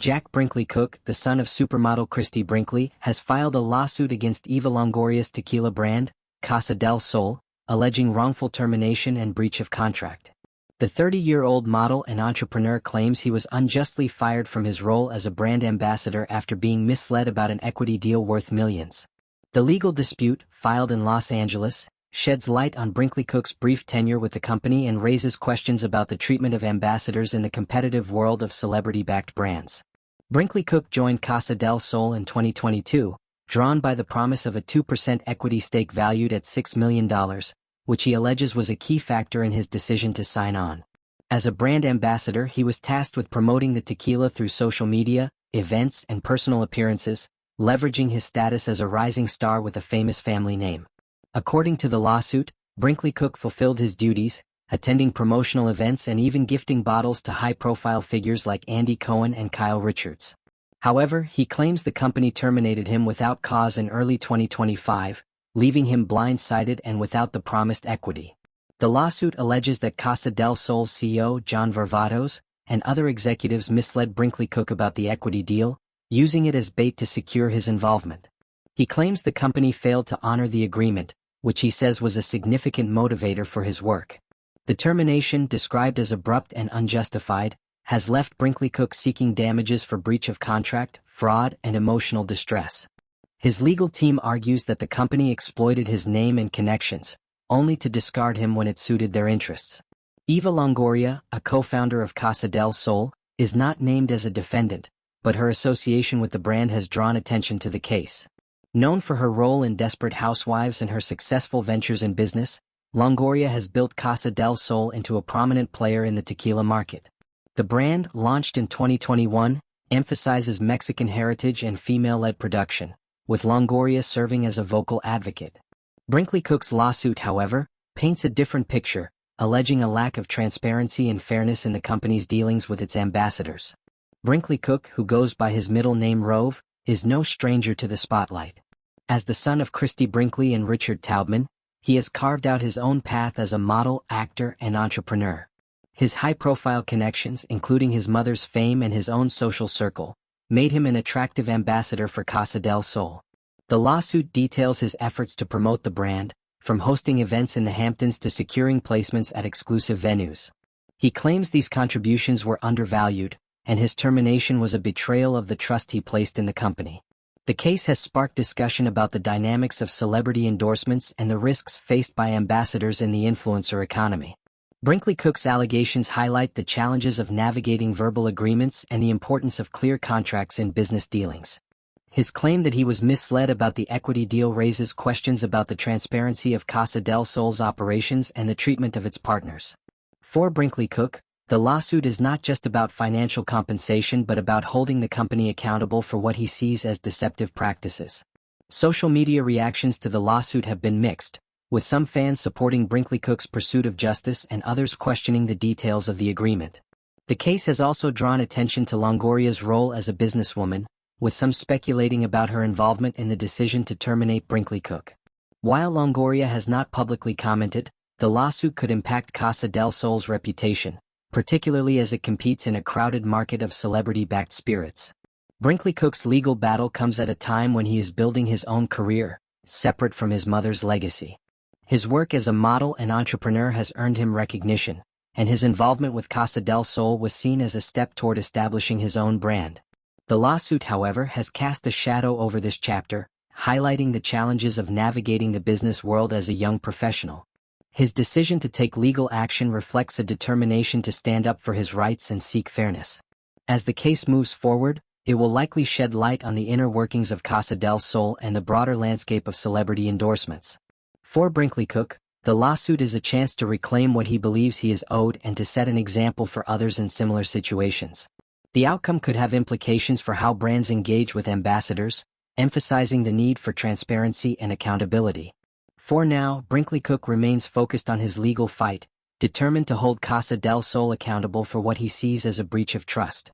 Jack Brinkley-Cook, the son of supermodel Christie Brinkley, has filed a lawsuit against Eva Longoria's tequila brand, Casa del Sol, alleging wrongful termination and breach of contract. The 30-year-old model and entrepreneur claims he was unjustly fired from his role as a brand ambassador after being misled about an equity deal worth millions. The legal dispute, filed in Los Angeles, sheds light on Brinkley-Cook's brief tenure with the company and raises questions about the treatment of ambassadors in the competitive world of celebrity-backed brands. Brinkley-Cook joined Casa del Sol in 2022, drawn by the promise of a 2% equity stake valued at $6 million, which he alleges was a key factor in his decision to sign on. As a brand ambassador, he was tasked with promoting the tequila through social media, events, and personal appearances, leveraging his status as a rising star with a famous family name. According to the lawsuit, Brinkley-Cook fulfilled his duties, attending promotional events and even gifting bottles to high-profile figures like Andy Cohen and Kyle Richards. However, he claims the company terminated him without cause in early 2025, leaving him blindsided and without the promised equity. The lawsuit alleges that Casa del Sol's CEO John Varvatos and other executives misled Brinkley-Cook about the equity deal, using it as bait to secure his involvement. He claims the company failed to honor the agreement, which he says was a significant motivator for his work. The termination, described as abrupt and unjustified, has left Brinkley-Cook seeking damages for breach of contract, fraud, and emotional distress. His legal team argues that the company exploited his name and connections, only to discard him when it suited their interests. Eva Longoria, a co-founder of Casa del Sol, is not named as a defendant, but her association with the brand has drawn attention to the case. Known for her role in Desperate Housewives and her successful ventures in business, Longoria has built Casa del Sol into a prominent player in the tequila market. The brand, launched in 2021, emphasizes Mexican heritage and female-led production, with Longoria serving as a vocal advocate. Brinkley-Cook's lawsuit, however, paints a different picture, alleging a lack of transparency and fairness in the company's dealings with its ambassadors. Brinkley-Cook, who goes by his middle name Rove, is no stranger to the spotlight. As the son of Christie Brinkley and Richard Taubman, he has carved out his own path as a model, actor, and entrepreneur. His high-profile connections, including his mother's fame and his own social circle, made him an attractive ambassador for Casa del Sol. The lawsuit details his efforts to promote the brand, from hosting events in the Hamptons to securing placements at exclusive venues. He claims these contributions were undervalued, and his termination was a betrayal of the trust he placed in the company. The case has sparked discussion about the dynamics of celebrity endorsements and the risks faced by ambassadors in the influencer economy. Brinkley-Cook's allegations highlight the challenges of navigating verbal agreements and the importance of clear contracts in business dealings. His claim that he was misled about the equity deal raises questions about the transparency of Casa del Sol's operations and the treatment of its partners. For Brinkley-Cook, the lawsuit is not just about financial compensation but about holding the company accountable for what he sees as deceptive practices. Social media reactions to the lawsuit have been mixed, with some fans supporting Brinkley-Cook's pursuit of justice and others questioning the details of the agreement. The case has also drawn attention to Longoria's role as a businesswoman, with some speculating about her involvement in the decision to terminate Brinkley-Cook. While Longoria has not publicly commented, the lawsuit could impact Casa del Sol's reputation, particularly as it competes in a crowded market of celebrity-backed spirits. Brinkley-Cook's legal battle comes at a time when he is building his own career, separate from his mother's legacy. His work as a model and entrepreneur has earned him recognition, and his involvement with Casa del Sol was seen as a step toward establishing his own brand. The lawsuit, however, has cast a shadow over this chapter, highlighting the challenges of navigating the business world as a young professional. His decision to take legal action reflects a determination to stand up for his rights and seek fairness. As the case moves forward, it will likely shed light on the inner workings of Casa del Sol and the broader landscape of celebrity endorsements. For Brinkley-Cook, the lawsuit is a chance to reclaim what he believes he is owed and to set an example for others in similar situations. The outcome could have implications for how brands engage with ambassadors, emphasizing the need for transparency and accountability. For now, Brinkley-Cook remains focused on his legal fight, determined to hold Casa del Sol accountable for what he sees as a breach of trust.